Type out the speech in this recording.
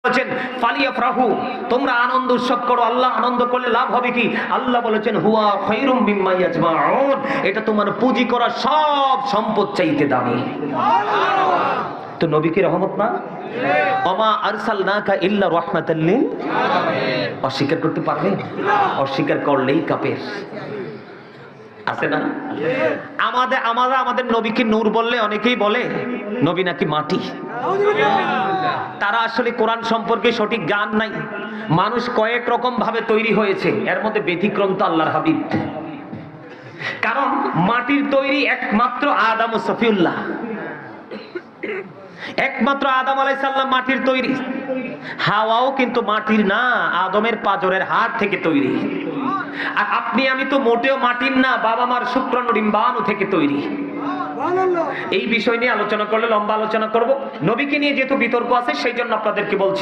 বলেছেন ফালিয়াফরাহু, তোমরা আনন্দ উৎসব করো। আল্লাহ আনন্দ করলে লাভ হবে কি? আল্লাহ বলেছেন হুয়া খায়রুম মিম্মা ইয়াজমাউন, এটা তোমার পুঁজি করা সব সম্পদ চাইতে দামি। তো নবী কি রহমত না? ওমা আরসালনাকা ইল্লা রাহমাতাল লিল আলামিন। অস্বীকার করতে পারবে? অস্বীকার করলেই কাফের। আছে না? আমাদের নবীকে নূর বললে অনেকেই বলে নবী নাকি মাটি। তারা আসলে কোরআন সম্পর্কে সঠিক জ্ঞান নাই। মানুষ কয়েক রকম ভাবে তৈরি হয়েছে, এর মধ্যে ব্যতিক্রম তো আল্লাহর হাবিব। কারণ মাটির তৈরি একমাত্র আদম ও সফিউল্লাহ, একমাত্র আদম আলাইহিস সালাম মাটির তৈরি। হাওয়াও কিন্তু মাটির না, আদমের পাঁজরের হাড় থেকে তৈরি। আর আপনি আমি তো মোটেও মাটির না, বাবা মার শুক্রাণু ডিম্বাণু থেকে তৈরি। এই বিষয় নিয়ে আলোচনা করলে লম্বা আলোচনা করব। নবীকে নিয়ে যেহেতু বিতর্ক আছে সেই জন্য আপনাদেরকে বলছি।